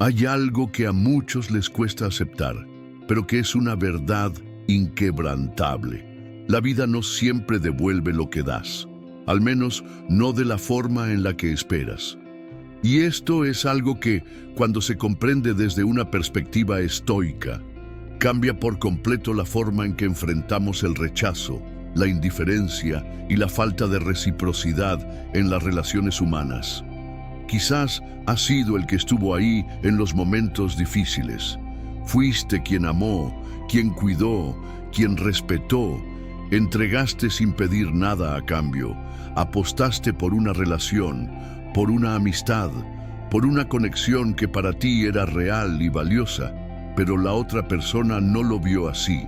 Hay algo que a muchos les cuesta aceptar, pero que es una verdad inquebrantable. La vida no siempre devuelve lo que das, al menos no de la forma en la que esperas. Y esto es algo que, cuando se comprende desde una perspectiva estoica, cambia por completo la forma en que enfrentamos el rechazo, la indiferencia y la falta de reciprocidad en las relaciones humanas. Quizás has sido el que estuvo ahí en los momentos difíciles. Fuiste quien amó, quien cuidó, quien respetó. Entregaste sin pedir nada a cambio. Apostaste por una relación, por una amistad, por una conexión que para ti era real y valiosa, pero la otra persona no lo vio así.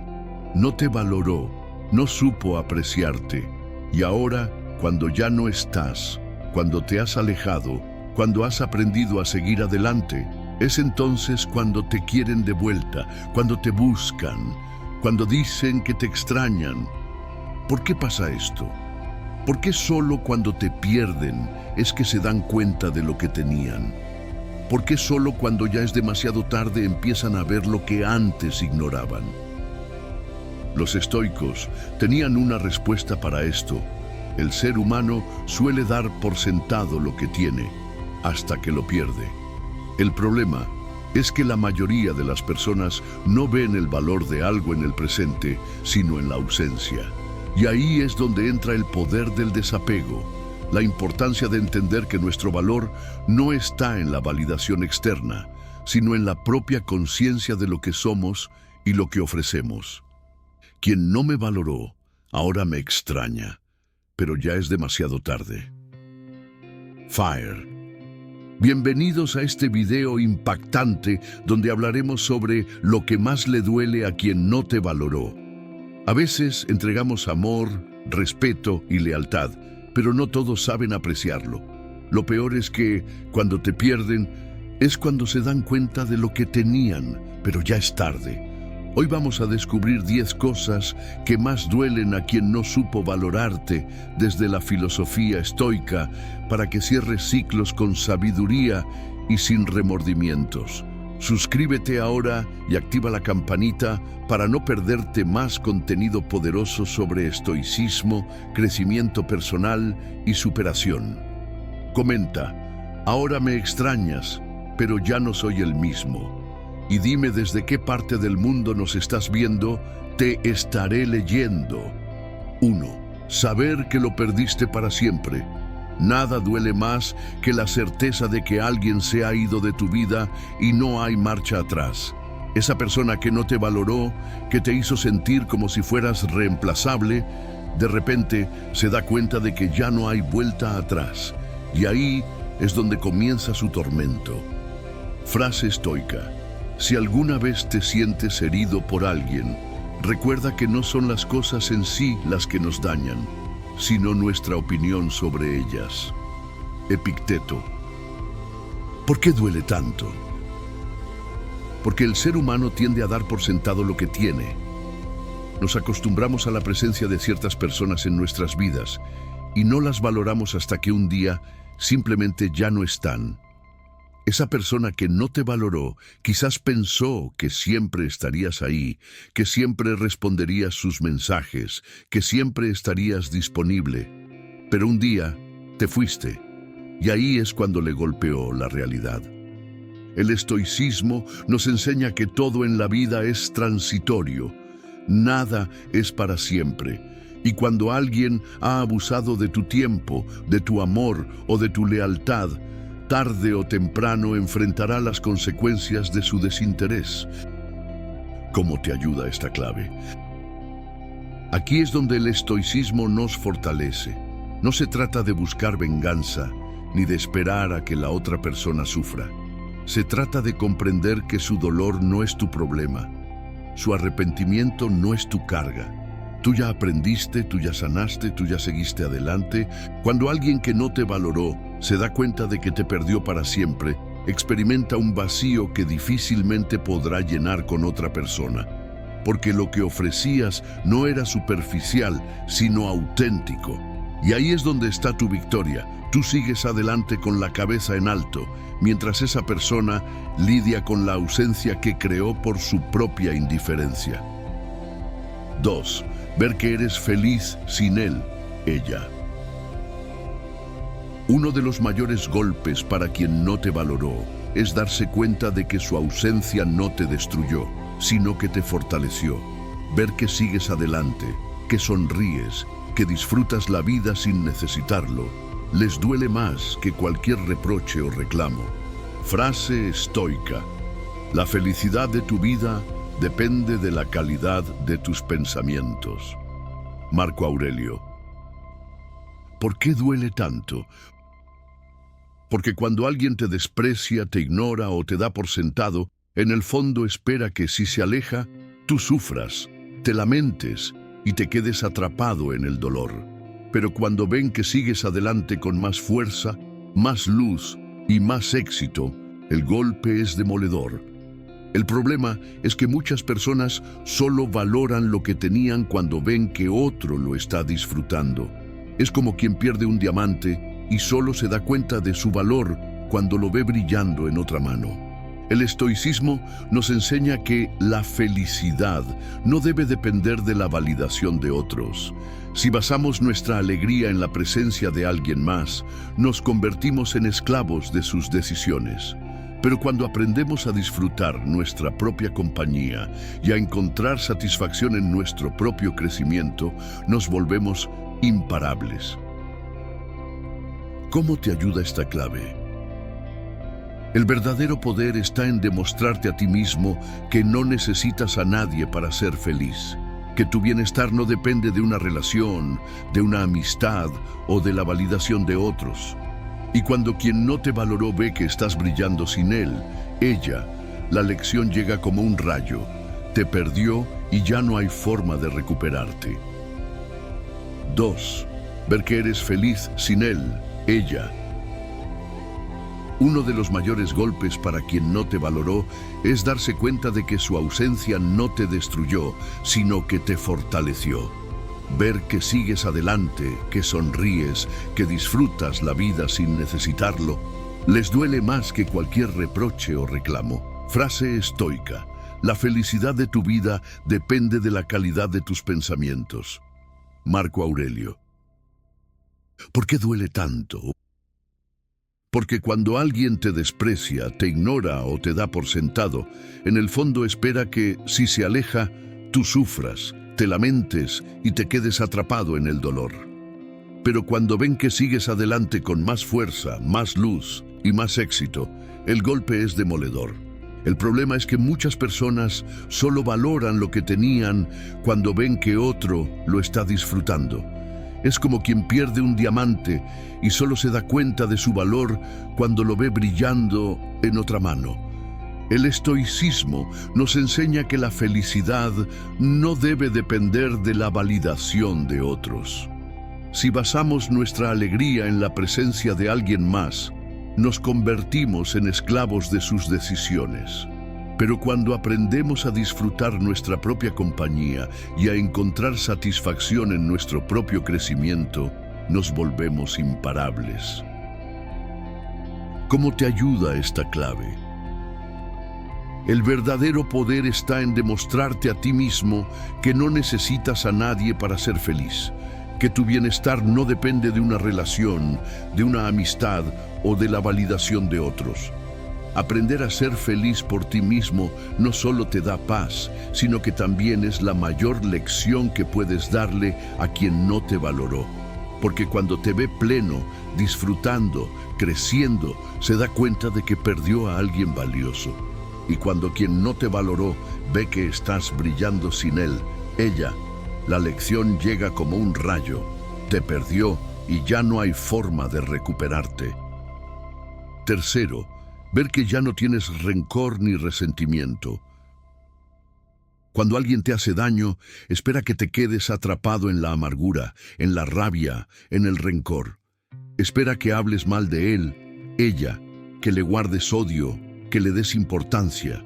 No te valoró, no supo apreciarte. Y ahora, cuando ya no estás, cuando te has alejado, cuando has aprendido a seguir adelante, es entonces cuando te quieren de vuelta, cuando te buscan, cuando dicen que te extrañan. ¿Por qué pasa esto? ¿Por qué solo cuando te pierden es que se dan cuenta de lo que tenían? ¿Por qué solo cuando ya es demasiado tarde empiezan a ver lo que antes ignoraban? Los estoicos tenían una respuesta para esto. El ser humano suele dar por sentado lo que tiene, hasta que lo pierde. El problema es que la mayoría de las personas no ven el valor de algo en el presente, sino en la ausencia. Y ahí es donde entra el poder del desapego, la importancia de entender que nuestro valor no está en la validación externa, sino en la propia conciencia de lo que somos y lo que ofrecemos. Quien no me valoró, ahora me extraña, pero ya es demasiado tarde. Fire. Bienvenidos a este video impactante donde hablaremos sobre lo que más le duele a quien no te valoró. A veces entregamos amor, respeto y lealtad, pero no todos saben apreciarlo. Lo peor es que, cuando te pierden, es cuando se dan cuenta de lo que tenían, pero ya es tarde. Hoy vamos a descubrir 10 cosas que más duelen a quien no supo valorarte desde la filosofía estoica para que cierres ciclos con sabiduría y sin remordimientos. Suscríbete ahora y activa la campanita para no perderte más contenido poderoso sobre estoicismo, crecimiento personal y superación. Comenta, ahora me extrañas, pero ya no soy el mismo. Y dime desde qué parte del mundo nos estás viendo, te estaré leyendo. 1. Saber que lo perdiste para siempre. Nada duele más que la certeza de que alguien se ha ido de tu vida y no hay marcha atrás. Esa persona que no te valoró, que te hizo sentir como si fueras reemplazable, de repente se da cuenta de que ya no hay vuelta atrás. Y ahí es donde comienza su tormento. Frase estoica. Si alguna vez te sientes herido por alguien, recuerda que no son las cosas en sí las que nos dañan, sino nuestra opinión sobre ellas. Epicteto. ¿Por qué duele tanto? Porque el ser humano tiende a dar por sentado lo que tiene. Nos acostumbramos a la presencia de ciertas personas en nuestras vidas y no las valoramos hasta que un día simplemente ya no están. Esa persona que no te valoró quizás pensó que siempre estarías ahí, que siempre responderías sus mensajes, que siempre estarías disponible. Pero un día te fuiste, y ahí es cuando le golpeó la realidad. El estoicismo nos enseña que todo en la vida es transitorio, nada es para siempre. Y cuando alguien ha abusado de tu tiempo, de tu amor o de tu lealtad, tarde o temprano enfrentará las consecuencias de su desinterés. ¿Cómo te ayuda esta clave? Aquí es donde el estoicismo nos fortalece. No se trata de buscar venganza, ni de esperar a que la otra persona sufra. Se trata de comprender que su dolor no es tu problema. Su arrepentimiento no es tu carga. Tú ya aprendiste, tú ya sanaste, tú ya seguiste adelante. Cuando alguien que no te valoró se da cuenta de que te perdió para siempre, experimenta un vacío que difícilmente podrá llenar con otra persona, porque lo que ofrecías no era superficial, sino auténtico. Y ahí es donde está tu victoria. Tú sigues adelante con la cabeza en alto, mientras esa persona lidia con la ausencia que creó por su propia indiferencia. 2. Ver que eres feliz sin él, ella. Uno de los mayores golpes para quien no te valoró es darse cuenta de que su ausencia no te destruyó, sino que te fortaleció. Ver que sigues adelante, que sonríes, que disfrutas la vida sin necesitarlo, les duele más que cualquier reproche o reclamo. Frase estoica: la felicidad de tu vida depende de la calidad de tus pensamientos. Marco Aurelio. ¿Por qué duele tanto? Porque cuando alguien te desprecia, te ignora o te da por sentado, en el fondo espera que si se aleja, tú sufras, te lamentes y te quedes atrapado en el dolor. Pero cuando ven que sigues adelante con más fuerza, más luz y más éxito, el golpe es demoledor. El problema es que muchas personas solo valoran lo que tenían cuando ven que otro lo está disfrutando. Es como quien pierde un diamante y solo se da cuenta de su valor cuando lo ve brillando en otra mano. El estoicismo nos enseña que la felicidad no debe depender de la validación de otros. Si basamos nuestra alegría en la presencia de alguien más, nos convertimos en esclavos de sus decisiones. Pero cuando aprendemos a disfrutar nuestra propia compañía y a encontrar satisfacción en nuestro propio crecimiento, nos volvemos imparables. ¿Cómo te ayuda esta clave? El verdadero poder está en demostrarte a ti mismo que no necesitas a nadie para ser feliz, que tu bienestar no depende de una relación, de una amistad o de la validación de otros. Y cuando quien no te valoró ve que estás brillando sin él, ella, la lección llega como un rayo. Te perdió y ya no hay forma de recuperarte. 2. Ver que eres feliz sin él, ella. Uno de los mayores golpes para quien no te valoró es darse cuenta de que su ausencia no te destruyó, sino que te fortaleció. Ver que sigues adelante, que sonríes, que disfrutas la vida sin necesitarlo, les duele más que cualquier reproche o reclamo. Frase estoica: la felicidad de tu vida depende de la calidad de tus pensamientos. Marco Aurelio. ¿Por qué duele tanto? Porque cuando alguien te desprecia, te ignora o te da por sentado, en el fondo espera que, si se aleja, tú sufras, te lamentes y te quedes atrapado en el dolor. Pero cuando ven que sigues adelante con más fuerza, más luz y más éxito, el golpe es demoledor. El problema es que muchas personas solo valoran lo que tenían cuando ven que otro lo está disfrutando. Es como quien pierde un diamante y solo se da cuenta de su valor cuando lo ve brillando en otra mano. El estoicismo nos enseña que la felicidad no debe depender de la validación de otros. Si basamos nuestra alegría en la presencia de alguien más, nos convertimos en esclavos de sus decisiones. Pero cuando aprendemos a disfrutar nuestra propia compañía y a encontrar satisfacción en nuestro propio crecimiento, nos volvemos imparables. ¿Cómo te ayuda esta clave? El verdadero poder está en demostrarte a ti mismo que no necesitas a nadie para ser feliz, que tu bienestar no depende de una relación, de una amistad o de la validación de otros. Aprender a ser feliz por ti mismo no solo te da paz, sino que también es la mayor lección que puedes darle a quien no te valoró. Porque cuando te ve pleno, disfrutando, creciendo, se da cuenta de que perdió a alguien valioso. Y cuando quien no te valoró ve que estás brillando sin él, ella, la lección llega como un rayo. Te perdió y ya no hay forma de recuperarte. Tercero, ver que ya no tienes rencor ni resentimiento. Cuando alguien te hace daño, espera que te quedes atrapado en la amargura, en la rabia, en el rencor. Espera que hables mal de él, ella, que le guardes odio, que le des importancia.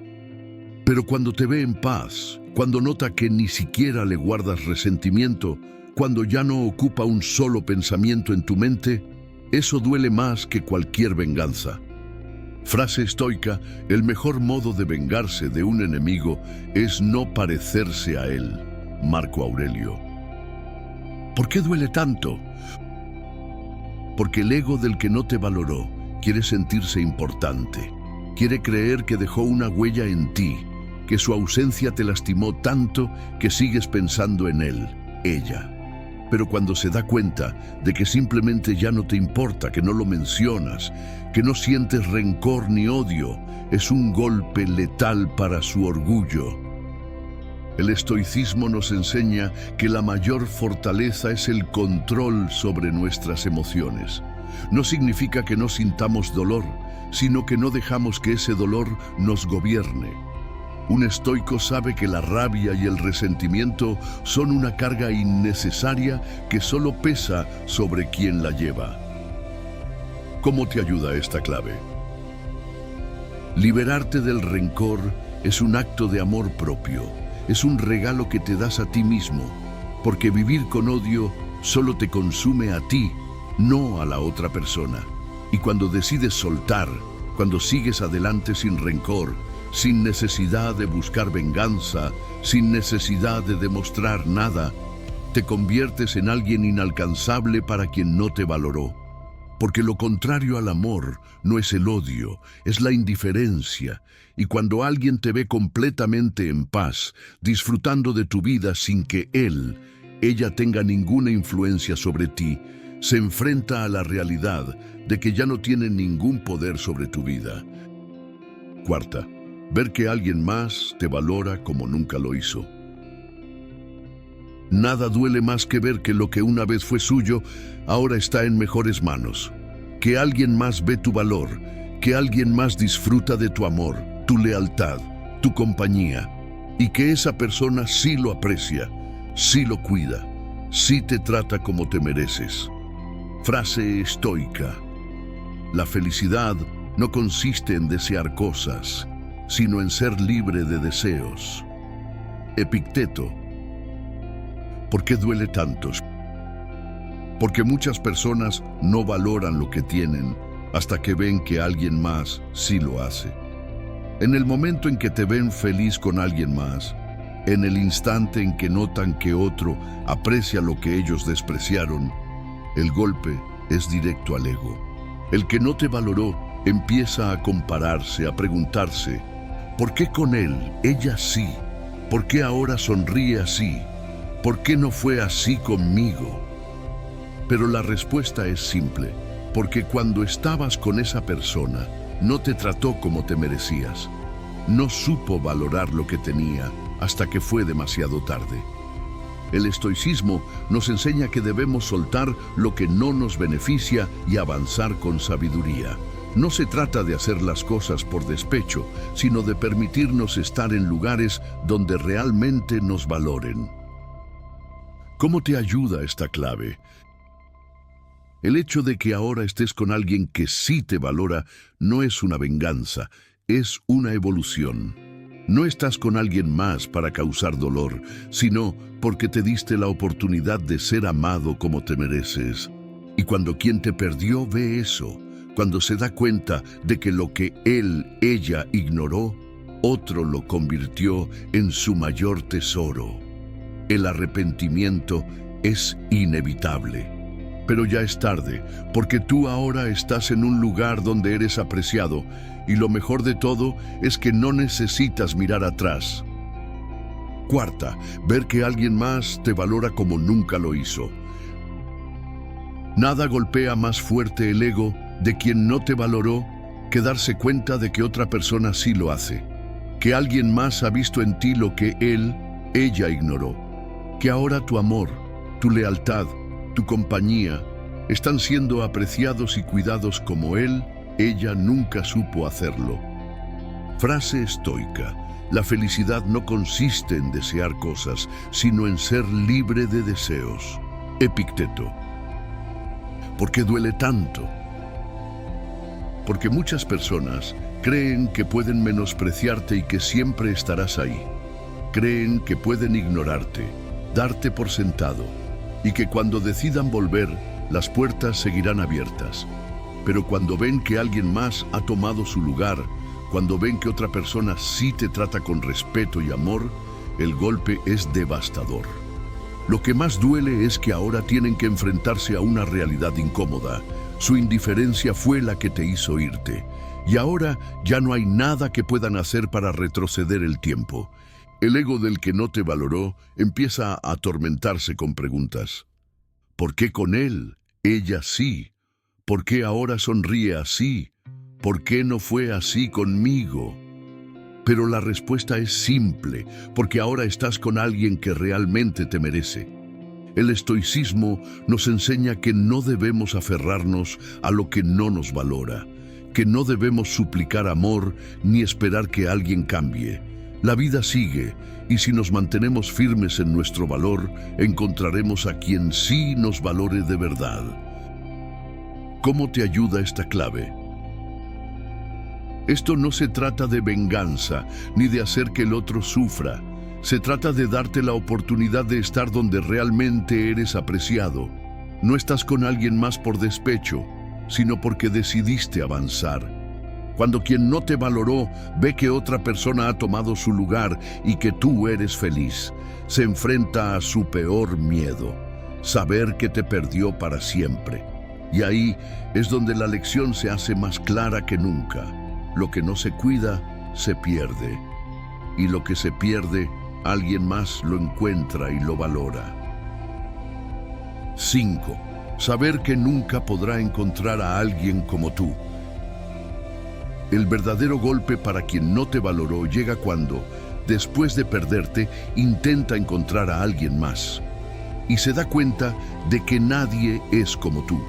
Pero cuando te ve en paz, cuando nota que ni siquiera le guardas resentimiento, cuando ya no ocupa un solo pensamiento en tu mente, eso duele más que cualquier venganza. Frase estoica: el mejor modo de vengarse de un enemigo es no parecerse a él. Marco Aurelio. ¿Por qué duele tanto? Porque el ego del que no te valoró quiere sentirse importante. Quiere creer que dejó una huella en ti, que su ausencia te lastimó tanto que sigues pensando en él, ella. Pero cuando se da cuenta de que simplemente ya no te importa, que no lo mencionas, que no sientes rencor ni odio, es un golpe letal para su orgullo. El estoicismo nos enseña que la mayor fortaleza es el control sobre nuestras emociones. No significa que no sintamos dolor, sino que no dejamos que ese dolor nos gobierne. Un estoico sabe que la rabia y el resentimiento son una carga innecesaria que solo pesa sobre quien la lleva. ¿Cómo te ayuda esta clave? Liberarte del rencor es un acto de amor propio. Es un regalo que te das a ti mismo, porque vivir con odio solo te consume a ti, no a la otra persona. Y cuando decides soltar, cuando sigues adelante sin rencor, sin necesidad de buscar venganza, sin necesidad de demostrar nada, te conviertes en alguien inalcanzable para quien no te valoró. Porque lo contrario al amor no es el odio, es la indiferencia. Y cuando alguien te ve completamente en paz, disfrutando de tu vida sin que ella tenga ninguna influencia sobre ti, se enfrenta a la realidad de que ya no tiene ningún poder sobre tu vida. Cuarta, ver que alguien más te valora como nunca lo hizo. Nada duele más que ver que lo que una vez fue suyo, ahora está en mejores manos. Que alguien más ve tu valor, que alguien más disfruta de tu amor, tu lealtad, tu compañía, y que esa persona sí lo aprecia, sí lo cuida, sí te trata como te mereces. Frase estoica: la felicidad no consiste en desear cosas, sino en ser libre de deseos. Epicteto. ¿Por qué duele tanto? Porque muchas personas no valoran lo que tienen hasta que ven que alguien más sí lo hace. En el momento en que te ven feliz con alguien más, en el instante en que notan que otro aprecia lo que ellos despreciaron, el golpe es directo al ego. El que no te valoró empieza a compararse, a preguntarse: ¿por qué con él, ella sí? ¿Por qué ahora sonríe así? ¿Por qué no fue así conmigo? Pero la respuesta es simple: porque cuando estabas con esa persona, no te trató como te merecías. No supo valorar lo que tenía hasta que fue demasiado tarde. El estoicismo nos enseña que debemos soltar lo que no nos beneficia y avanzar con sabiduría. No se trata de hacer las cosas por despecho, sino de permitirnos estar en lugares donde realmente nos valoren. ¿Cómo te ayuda esta clave? El hecho de que ahora estés con alguien que sí te valora no es una venganza, es una evolución. No estás con alguien más para causar dolor, sino porque te diste la oportunidad de ser amado como te mereces. Y cuando quien te perdió ve eso, cuando se da cuenta de que lo que ella ignoró, otro lo convirtió en su mayor tesoro. El arrepentimiento es inevitable. Pero ya es tarde, porque tú ahora estás en un lugar donde eres apreciado, y lo mejor de todo es que no necesitas mirar atrás. Cuarta, ver que alguien más te valora como nunca lo hizo. Nada golpea más fuerte el ego de quien no te valoró que darse cuenta de que otra persona sí lo hace, que alguien más ha visto en ti lo que ella ignoró, que ahora tu amor, tu lealtad, tu compañía están siendo apreciados y cuidados como ella nunca supo hacerlo. Frase estoica: la felicidad no consiste en desear cosas, sino en ser libre de deseos. Epicteto. ¿Por qué duele tanto? Porque muchas personas creen que pueden menospreciarte y que siempre estarás ahí. Creen que pueden ignorarte, darte por sentado. y que cuando decidan volver, las puertas seguirán abiertas. Pero cuando ven que alguien más ha tomado su lugar, cuando ven que otra persona sí te trata con respeto y amor, el golpe es devastador. Lo que más duele es que ahora tienen que enfrentarse a una realidad incómoda. Su indiferencia fue la que te hizo irte, y ahora ya no hay nada que puedan hacer para retroceder el tiempo. El ego del que no te valoró empieza a atormentarse con preguntas. ¿Por qué con él? Ella sí. ¿Por qué ahora sonríe así? ¿Por qué no fue así conmigo? Pero la respuesta es simple, porque ahora estás con alguien que realmente te merece. El estoicismo nos enseña que no debemos aferrarnos a lo que no nos valora, que no debemos suplicar amor ni esperar que alguien cambie. La vida sigue, y si nos mantenemos firmes en nuestro valor, encontraremos a quien sí nos valore de verdad. ¿Cómo te ayuda esta clave? Esto no se trata de venganza, ni de hacer que el otro sufra. Se trata de darte la oportunidad de estar donde realmente eres apreciado. No estás con alguien más por despecho, sino porque decidiste avanzar. Cuando quien no te valoró ve que otra persona ha tomado su lugar y que tú eres feliz, se enfrenta a su peor miedo, saber que te perdió para siempre. Y ahí es donde la lección se hace más clara que nunca. Lo que no se cuida, se pierde. Y lo que se pierde, alguien más lo encuentra y lo valora. 5. Saber que nunca podrá encontrar a alguien como tú. El verdadero golpe para quien no te valoró llega cuando, después de perderte, intenta encontrar a alguien más. Y se da cuenta de que nadie es como tú.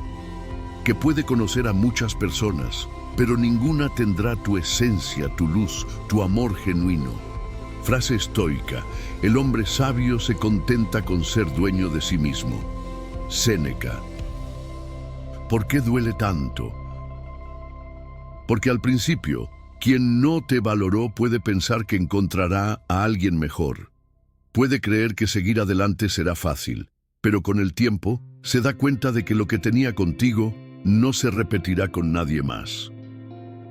Que puede conocer a muchas personas, pero ninguna tendrá tu esencia, tu luz, tu amor genuino. Frase estoica: el hombre sabio se contenta con ser dueño de sí mismo. Séneca. ¿Por qué duele tanto? Porque al principio, quien no te valoró puede pensar que encontrará a alguien mejor. Puede creer que seguir adelante será fácil, pero con el tiempo se da cuenta de que lo que tenía contigo no se repetirá con nadie más.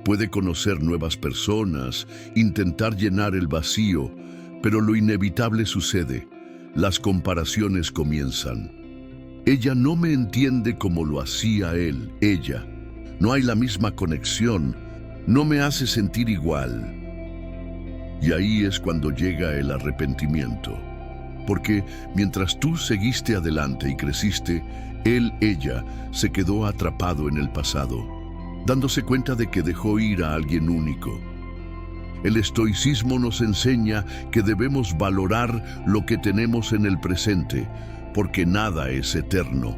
Puede conocer nuevas personas, intentar llenar el vacío, pero lo inevitable sucede. Las comparaciones comienzan. Ella no me entiende como lo hacía él, ella. No hay la misma conexión, no me hace sentir igual. Y ahí es cuando llega el arrepentimiento. Porque mientras tú seguiste adelante y creciste, él, ella, se quedó atrapado en el pasado, dándose cuenta de que dejó ir a alguien único. El estoicismo nos enseña que debemos valorar lo que tenemos en el presente, porque nada es eterno.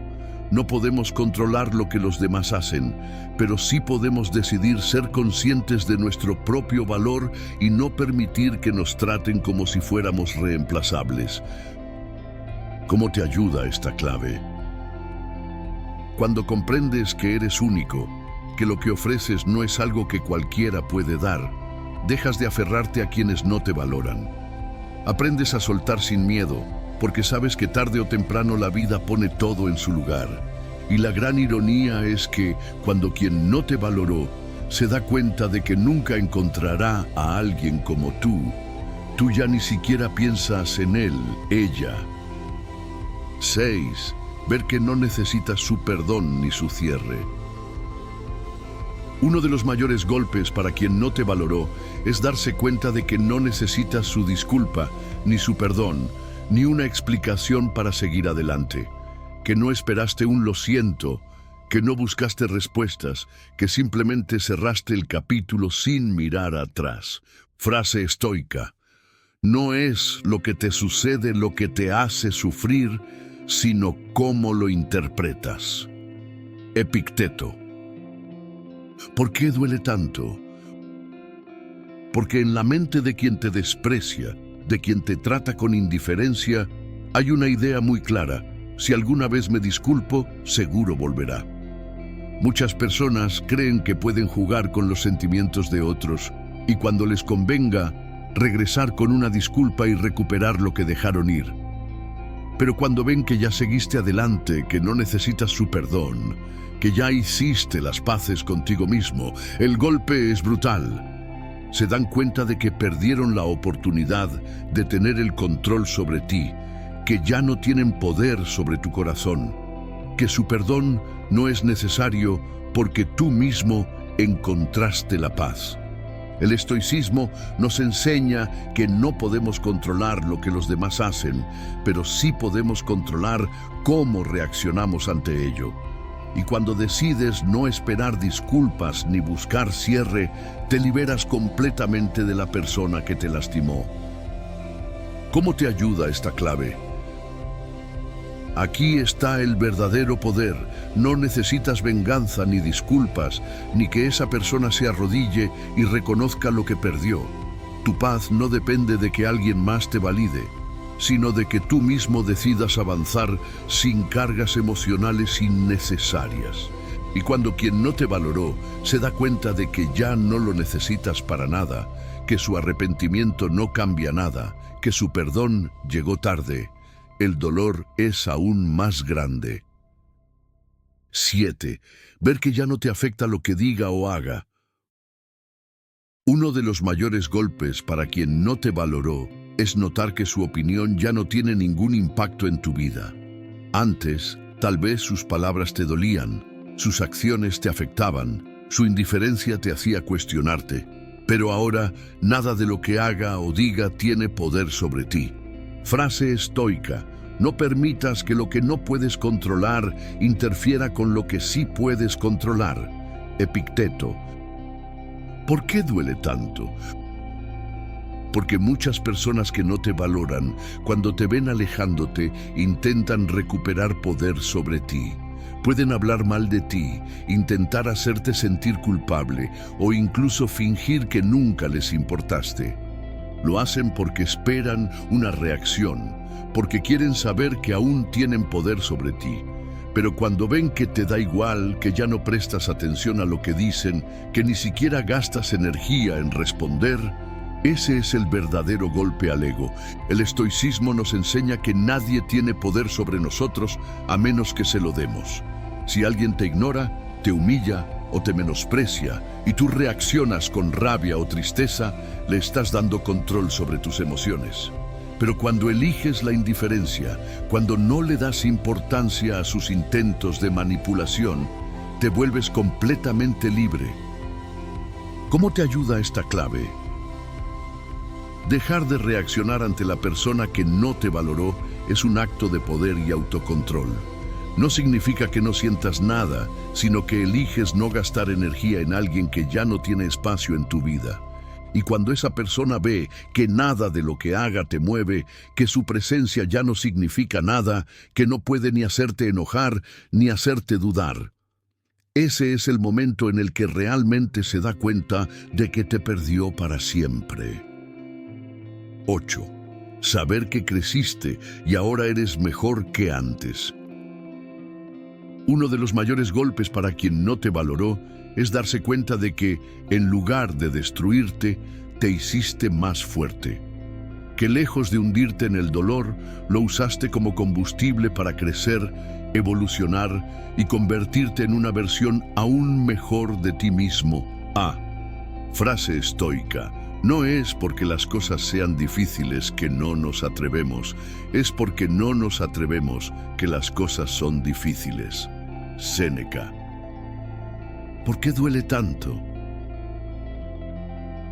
No podemos controlar lo que los demás hacen, pero sí podemos decidir ser conscientes de nuestro propio valor y no permitir que nos traten como si fuéramos reemplazables. ¿Cómo te ayuda esta clave? Cuando comprendes que eres único, que lo que ofreces no es algo que cualquiera puede dar, dejas de aferrarte a quienes no te valoran. Aprendes a soltar sin miedo, porque sabes que tarde o temprano la vida pone todo en su lugar. Y la gran ironía es que, cuando quien no te valoró se da cuenta de que nunca encontrará a alguien como tú ya ni siquiera piensas en él, ella. 6. Ver que no necesitas su perdón ni su cierre. Uno de los mayores golpes para quien no te valoró es darse cuenta de que no necesitas su disculpa, ni su perdón, ni una explicación para seguir adelante. Que no esperaste un lo siento, que no buscaste respuestas, que simplemente cerraste el capítulo sin mirar atrás. Frase estoica: no es lo que te sucede lo que te hace sufrir, sino cómo lo interpretas. Epicteto. ¿Por qué duele tanto? Porque en la mente de quien te desprecia, de quien te trata con indiferencia, hay una idea muy clara: si alguna vez me disculpo, seguro volverá. Muchas personas creen que pueden jugar con los sentimientos de otros y, cuando les convenga, regresar con una disculpa y recuperar lo que dejaron ir. Pero cuando ven que ya seguiste adelante, que no necesitas su perdón, que ya hiciste las paces contigo mismo, el golpe es brutal. Se dan cuenta de que perdieron la oportunidad de tener el control sobre ti, que ya no tienen poder sobre tu corazón, que su perdón no es necesario porque tú mismo encontraste la paz. El estoicismo nos enseña que no podemos controlar lo que los demás hacen, pero sí podemos controlar cómo reaccionamos ante ello. Y cuando decides no esperar disculpas ni buscar cierre, te liberas completamente de la persona que te lastimó. ¿Cómo te ayuda esta clave? Aquí está el verdadero poder. No necesitas venganza ni disculpas, ni que esa persona se arrodille y reconozca lo que perdió. Tu paz no depende de que alguien más te valide, sino de que tú mismo decidas avanzar sin cargas emocionales innecesarias. Y cuando quien no te valoró se da cuenta de que ya no lo necesitas para nada, que su arrepentimiento no cambia nada, que su perdón llegó tarde, el dolor es aún más grande. 7. Ver que ya no te afecta lo que diga o haga. Uno de los mayores golpes para quien no te valoró es notar que su opinión ya no tiene ningún impacto en tu vida. Antes, tal vez sus palabras te dolían, sus acciones te afectaban, su indiferencia te hacía cuestionarte, pero ahora nada de lo que haga o diga tiene poder sobre ti. Frase estoica: no permitas que lo que no puedes controlar interfiera con lo que sí puedes controlar. Epicteto. ¿Por qué duele tanto? Porque muchas personas que no te valoran, cuando te ven alejándote, intentan recuperar poder sobre ti. Pueden hablar mal de ti, intentar hacerte sentir culpable o incluso fingir que nunca les importaste. Lo hacen porque esperan una reacción, porque quieren saber que aún tienen poder sobre ti. Pero cuando ven que te da igual, que ya no prestas atención a lo que dicen, que ni siquiera gastas energía en responder, ese es el verdadero golpe al ego. El estoicismo nos enseña que nadie tiene poder sobre nosotros a menos que se lo demos. Si alguien te ignora, te humilla o te menosprecia y tú reaccionas con rabia o tristeza, le estás dando control sobre tus emociones. Pero cuando eliges la indiferencia, cuando no le das importancia a sus intentos de manipulación, te vuelves completamente libre. ¿Cómo te ayuda esta clave? Dejar de reaccionar ante la persona que no te valoró es un acto de poder y autocontrol. No significa que no sientas nada, sino que eliges no gastar energía en alguien que ya no tiene espacio en tu vida. Y cuando esa persona ve que nada de lo que haga te mueve, que su presencia ya no significa nada, que no puede ni hacerte enojar ni hacerte dudar, ese es el momento en el que realmente se da cuenta de que te perdió para siempre. 8. Saber que creciste y ahora eres mejor que antes. Uno de los mayores golpes para quien no te valoró es darse cuenta de que, en lugar de destruirte, te hiciste más fuerte. Que lejos de hundirte en el dolor, lo usaste como combustible para crecer, evolucionar y convertirte en una versión aún mejor de ti mismo. Frase estoica: no es porque las cosas sean difíciles que no nos atrevemos, es porque no nos atrevemos que las cosas son difíciles. Séneca. ¿Por qué duele tanto?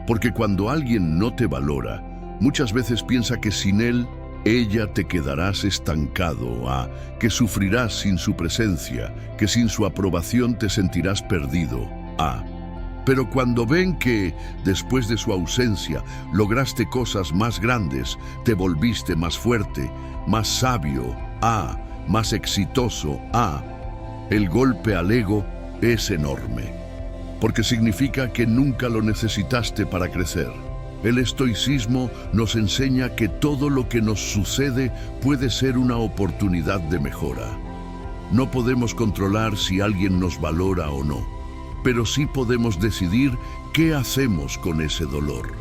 Porque cuando alguien no te valora, muchas veces piensa que sin él, ella te quedarás estancado, que sufrirás sin su presencia, que sin su aprobación te sentirás perdido, Pero cuando ven que, después de su ausencia, lograste cosas más grandes, te volviste más fuerte, más sabio, más exitoso, el golpe al ego es enorme, porque significa que nunca lo necesitaste para crecer. El estoicismo nos enseña que todo lo que nos sucede puede ser una oportunidad de mejora. No podemos controlar si alguien nos valora o no, pero sí podemos decidir qué hacemos con ese dolor.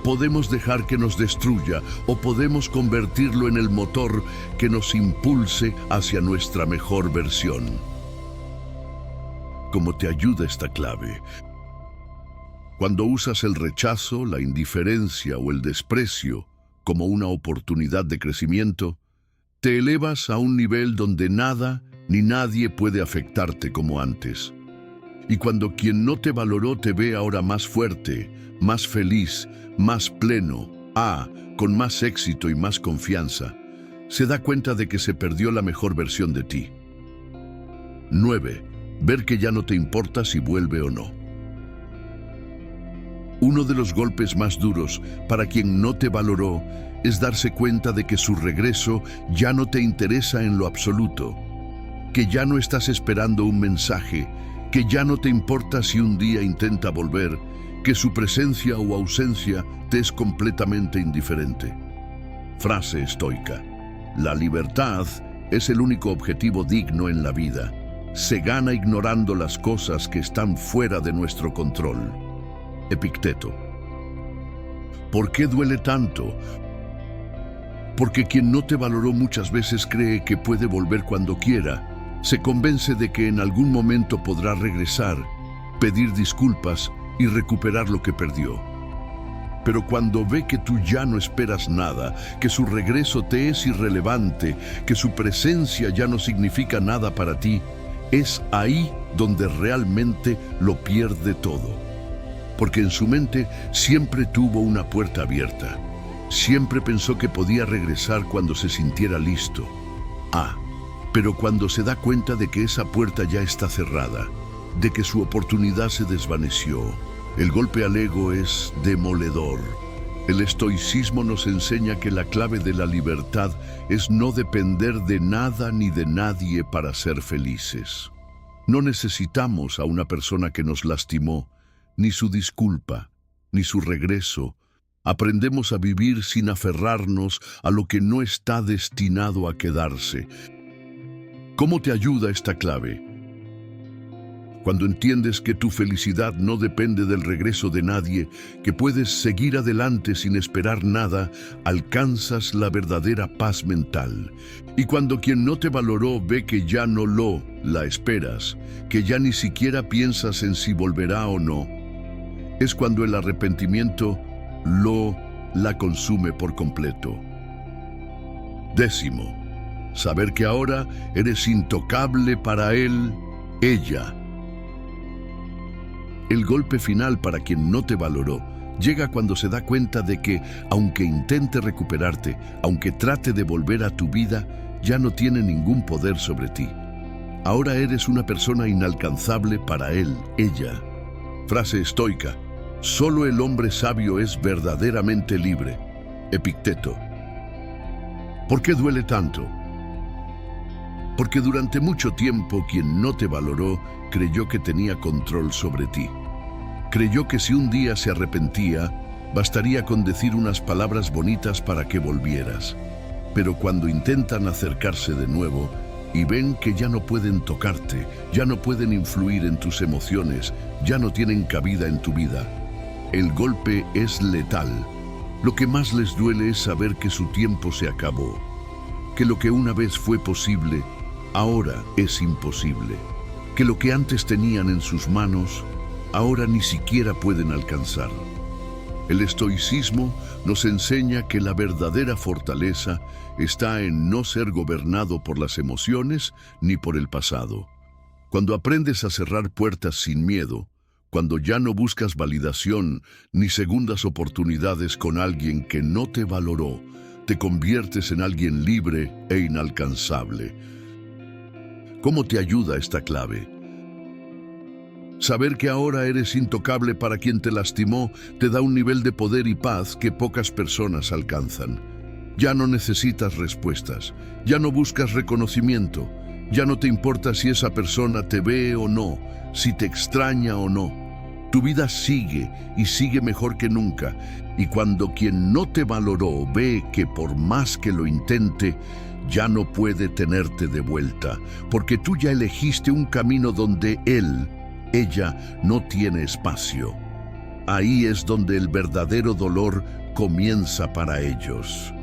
Podemos dejar que nos destruya o podemos convertirlo en el motor que nos impulse hacia nuestra mejor versión. ¿Cómo te ayuda esta clave? Cuando usas el rechazo, la indiferencia o el desprecio como una oportunidad de crecimiento, te elevas a un nivel donde nada ni nadie puede afectarte como antes. Y cuando quien no te valoró te ve ahora más fuerte, más feliz, más pleno, con más éxito y más confianza, se da cuenta de que se perdió la mejor versión de ti. 9. Ver que ya no te importa si vuelve o no. Uno de los golpes más duros para quien no te valoró es darse cuenta de que su regreso ya no te interesa en lo absoluto, que ya no estás esperando un mensaje, que ya no te importa si un día intenta volver, que su presencia o ausencia te es completamente indiferente. Frase estoica: la libertad es el único objetivo digno en la vida. Se gana ignorando las cosas que están fuera de nuestro control. Epicteto. ¿Por qué duele tanto? Porque quien no te valoró muchas veces cree que puede volver cuando quiera, se convence de que en algún momento podrá regresar, pedir disculpas y recuperar lo que perdió. Pero cuando ve que tú ya no esperas nada, que su regreso te es irrelevante, que su presencia ya no significa nada para ti, es ahí donde realmente lo pierde todo. Porque en su mente siempre tuvo una puerta abierta. Siempre pensó que podía regresar cuando se sintiera listo. Pero cuando se da cuenta de que esa puerta ya está cerrada, de que su oportunidad se desvaneció, el golpe al ego es demoledor. El estoicismo nos enseña que la clave de la libertad es no depender de nada ni de nadie para ser felices. No necesitamos a una persona que nos lastimó, ni su disculpa, ni su regreso. Aprendemos a vivir sin aferrarnos a lo que no está destinado a quedarse. ¿Cómo te ayuda esta clave? Cuando entiendes que tu felicidad no depende del regreso de nadie, que puedes seguir adelante sin esperar nada, alcanzas la verdadera paz mental. Y cuando quien no te valoró ve que ya no la esperas, que ya ni siquiera piensas en si volverá o no, es cuando el arrepentimiento la consume por completo. 10. Saber que ahora eres intocable para él, ella. El golpe final para quien no te valoró llega cuando se da cuenta de que, aunque intente recuperarte, aunque trate de volver a tu vida, ya no tiene ningún poder sobre ti. Ahora eres una persona inalcanzable para él, ella. Frase estoica: solo el hombre sabio es verdaderamente libre. Epicteto. ¿Por qué duele tanto? Porque durante mucho tiempo quien no te valoró creyó que tenía control sobre ti. Creyó que si un día se arrepentía, bastaría con decir unas palabras bonitas para que volvieras. Pero cuando intentan acercarse de nuevo y ven que ya no pueden tocarte, ya no pueden influir en tus emociones, ya no tienen cabida en tu vida, el golpe es letal. Lo que más les duele es saber que su tiempo se acabó, que lo que una vez fue posible, ahora es imposible, que lo que antes tenían en sus manos, ahora ni siquiera pueden alcanzar. El estoicismo nos enseña que la verdadera fortaleza está en no ser gobernado por las emociones ni por el pasado. Cuando aprendes a cerrar puertas sin miedo, cuando ya no buscas validación ni segundas oportunidades con alguien que no te valoró, te conviertes en alguien libre e inalcanzable. ¿Cómo te ayuda esta clave? Saber que ahora eres intocable para quien te lastimó te da un nivel de poder y paz que pocas personas alcanzan. Ya no necesitas respuestas, ya no buscas reconocimiento, ya no te importa si esa persona te ve o no, si te extraña o no. Tu vida sigue y sigue mejor que nunca. Y cuando quien no te valoró ve que por más que lo intente, ya no puede tenerte de vuelta, porque tú ya elegiste un camino donde ella no tiene espacio. ahí es donde el verdadero dolor comienza para ellos.